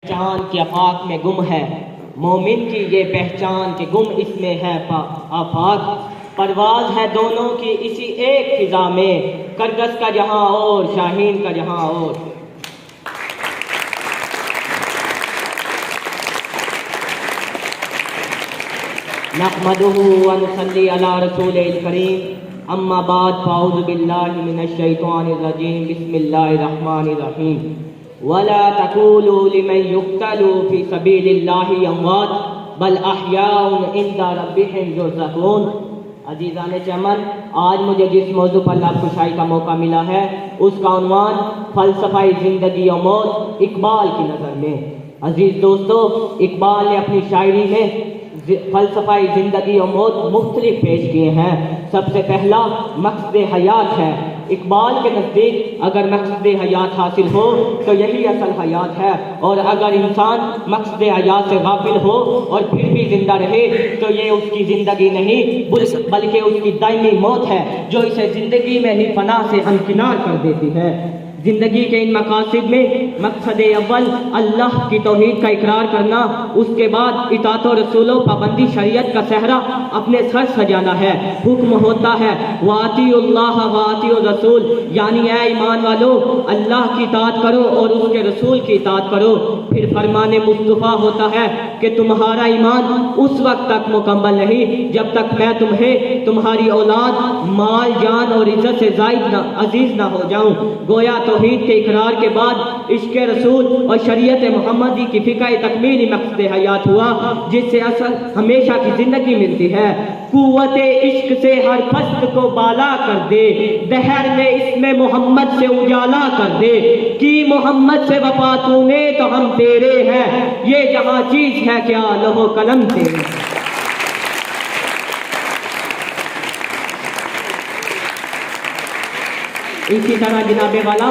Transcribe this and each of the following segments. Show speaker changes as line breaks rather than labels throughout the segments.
पहचान के आफाक में गुम है मोमिन की ये पहचान के गुम इसमें है आफाक। परवाज है दोनों की इसी एक फिजा में, करगस का जहां और शाहीन का जहां और। नहमदुहु व नुसल्ली अला रसूलिल करीम, अम्मा बाद फ़अऊज़ु बिल्लाहि मिनश शैतानिर रजीम, बिस्मिल्लाहिर रहमानिर रहीम। वला तक़ूलू लिमन युक़्तलू फ़ी सबीलिल्लाहि अमवात बल अहयाउन इंदा रब्बिहिम युरज़क़ून। अज़ीज़ान चमन, आज मुझे जिस मौजू पर लाभकुशाई का मौका मिला है उसका उन्वान फ़लसफ़ाए ज़िंदगी और मौत इकबाल की नज़र में। अजीज़ दोस्तों, इकबाल ने अपनी शायरी में फ़लसफ़ाए ज़िंदगी और मौत मुख्तलिफ पेश किए हैं। सबसे पहला मकसद हयात है। इकबाल के नज़दीक अगर मकसद हयात हासिल हो तो यही असल हयात है, और अगर इंसान मकसद हयात से गाफिल हो और फिर भी जिंदा रहे तो ये उसकी ज़िंदगी नहीं बल्कि उसकी दायमी मौत है, जो इसे ज़िंदगी में ही फना से हमकिनार कर देती है। ज़िंदगी के इन मकासद में मकसद अव्वल अल्लाह की तौहीद का इकरार करना, उसके बाद इताअत और रसूलों पाबंदी शरीयत का सहरा अपने सर सजाना है। हुक्म होता है वातिउल्लाह वातिउर रसूल, यानी ऐ ईमान वालो अल्लाह की इताअत करो और उसके रसूल की इताअत करो। फिर फरमाने मुस्तफ़ा होता है कि तुम्हारा ईमान उस वक्त तक मुकम्मल नहीं जब तक मैं तुम्हें तुम्हारी औलाद, माल, जान और इज्जत से ज़ायद अजीज ना हो जाऊं। गोया तौहीद के इकरार के बाद इश्क़ रसूल और शरीयत मोहम्मदी की फ़िक़्र तकमीली मकसद हयात हुआ, जिससे असल हमेशा की ज़िंदगी मिलती है। कुव्वते इश्क से हर फस्त को बाला कर दे, दहर में इसमें मोहम्मद से उजाला कर दे। कि मोहम्मद से वफा तूने तो हम तेरे हैं, ये जहां चीज है क्या लौह कलम तेरे। इसी तरह जनाबे वाला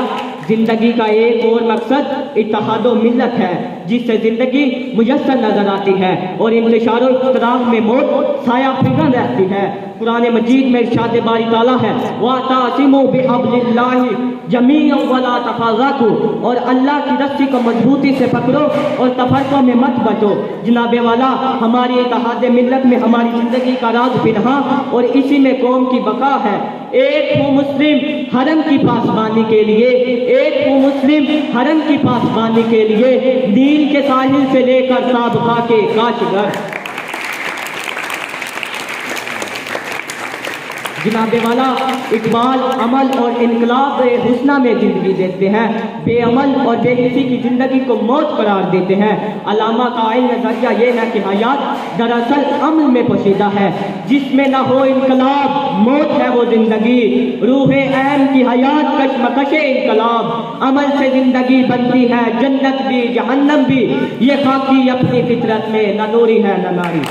जिंदगी का एक और मकसद इत्तेहादो मिल्लत है, जिससे जिंदगी मुयस्सर नजर आती है और इंतशारो इख्तिलाफ में मौत साया फिरन रहती है। कुरान मजीद में इरशाद बारी ताला है वातासिमू बिहब्लिल्लाहि जमीअन वला तफर्रकू, और अल्लाह की रस्सी को मजबूती से पकड़ो और तफरक़ों में मत बचो। जनाबे वाला हमारी इत्तेहाद मिल्लत में हमारी जिंदगी का राज पिन्हा और इसी में कौम की बका है। एक हूँ मुस्लिम हरम की पासबानी के लिए, एक हूँ मुस्लिम हरम की पासबानी के लिए, नील के साहिल से लेकर साबका के काशगर। जनाबे वाला इकबाल अमल और इनकलाब हुस्ना में जिंदगी देखते हैं, बेअमल और बेकिसी की जिंदगी को मौत करार देते हैं। अलामा का आइन नजरिया ये है कि हयात दरअसल अमल में पोशीदा है, जिसमें न हो इनकलाब मौत है वो जिंदगी। रूह ऐन की हयात कशमकशे इनकलाब, अमल से जिंदगी बनती है जन्नत भी जहन्नम भी, ये खाकी अपनी फितरत में न नूरी है न नारी।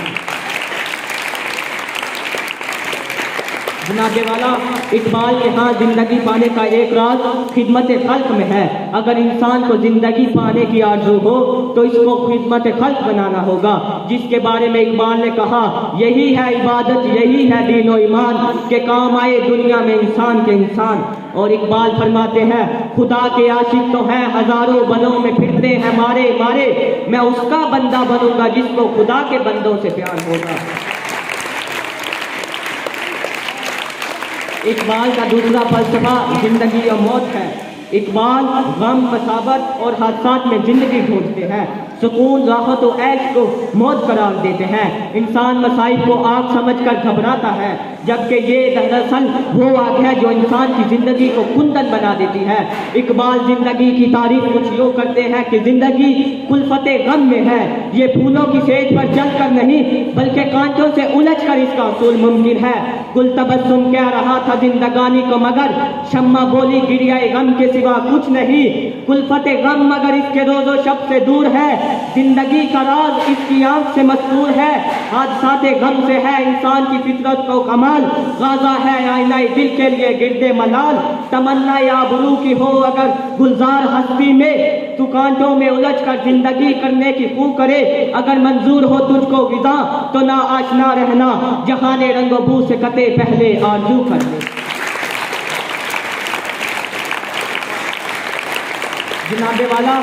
जनाबे वाला इकबाल के यहाँ जिंदगी पाने का एक राज खिदमत खल्क में है। अगर इंसान को जिंदगी पाने की आरज़ू हो तो इसको खिदमत खल्क बनाना होगा, जिसके बारे में इकबाल ने कहा यही है इबादत, यही है दीन और ईमान, के काम आए दुनिया में इंसान के इंसान। और इकबाल फरमाते हैं खुदा के आशिक तो हैं हजारों बनों में फिरते हैं मारे मारे, मैं उसका बंदा बनूंगा जिसको खुदा के बंदों से प्यार होगा। इकबाल का दूसरा फलसफा जिंदगी और मौत है। इकबाल गम, मसाबत और हादसात में जिंदगी ढूंढते हैं, सुकून, राहत और ऐश को मौत करार देते हैं। इंसान मसाइब को आग समझकर घबराता है, जबकि ये दरअसल वो आग है जो इंसान की जिंदगी को कुंदन बना देती है। इकबाल जिंदगी की तारीफ कुछ यूँ करते हैं कि जिंदगी कुल्फते गम में है, ये फूलों की सेज पर चलकर नहीं बल्कि कांटों से उलझकर इसका असूल मुमकिन है। कुल तबस्सुम कह रहा था जिंदगानी को मगर शम्मा बोली गिरियाए गम के सिवा कुछ नहीं। कुल्फते गम मगर इसके रोजो शब से दूर है, जिंदगी का राज इसकी आंख से मस्तूर है। हादसाते गम से है इंसान की फितरत को कमाल, गाजा है आईना दिल के लिए गिरदे मलाल। तमन्ना या बुरू की हो अगर गुलजार हस्ती में, तू कांटों में उलझ कर जिंदगी करने की खू करे। अगर मंजूर हो तुझको विदा तो ना आशना रहना, जहाने रंगो बू से कते पहले आरजू कर ले। जनाबे वाला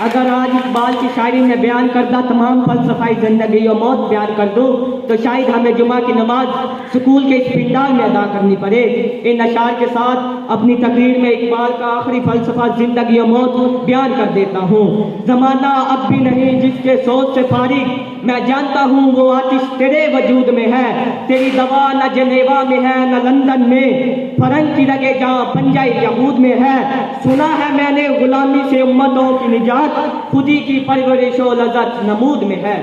अगर आज इकबाल की शायरी में बयान करदा तमाम फलसफाई ज़िंदगी और मौत बयान कर दूँ तो शायद हमें जुमा की नमाज स्कूल के इस पिंडाल में अदा करनी पड़े। इन अशार के साथ अपनी तकरीर में इकबाल का आखिरी फलसफा ज़िंदगी और मौत बयान कर देता हूँ। ज़माना अब भी नहीं जिसके सोच से फारिग, मैं जानता हूँ वो आतिश तेरे वजूद में है। तेरी दवा न जनेवा में है न लंदन में, फरंग की रगे जहाँ पंजाई यहूद में है। सुना है मैंने गुलामी से उम्मतों की निजात, खुदी की परवरिश और लज़्ज़त नमूद में है।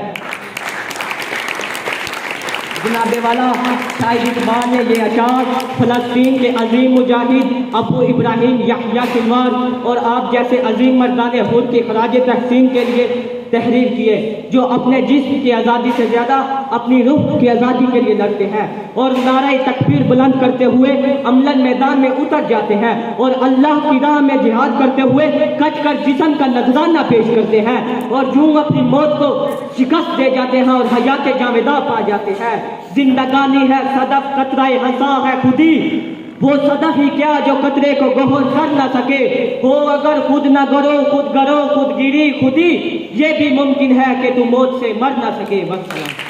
जनाबे वाला शायद इकबाल ने ये अशार फ़लस्तीन के अजीम मुजाहिद अबू इब्राहिम यहया सिनवार और आप जैसे अजीम मर्दाने हुर की खराज तहसीन के लिए तहरीर किए, जो अपने जिस्म की आज़ादी से ज़्यादा अपनी रूह की आज़ादी के लिए लड़ते हैं और नारे तकबीर बुलंद करते हुए अमलन मैदान में उतर जाते हैं और अल्लाह की राह में जिहाद करते हुए कट कर जिस्म का नजराना पेश करते हैं और यूं अपनी मौत को शिकस्त दे जाते हैं और हयात जावेदा पा जाते हैं। जिंदगानी है सदफ कतराए हंसा है खुदी, वो सदफ ही क्या जो कतरे को गोहर कर ना सके। हो अगर खुद ना गरो खुद गरो खुद गिरी खुदी, ये भी मुमकिन है कि तू मौत से मर ना सके। बस।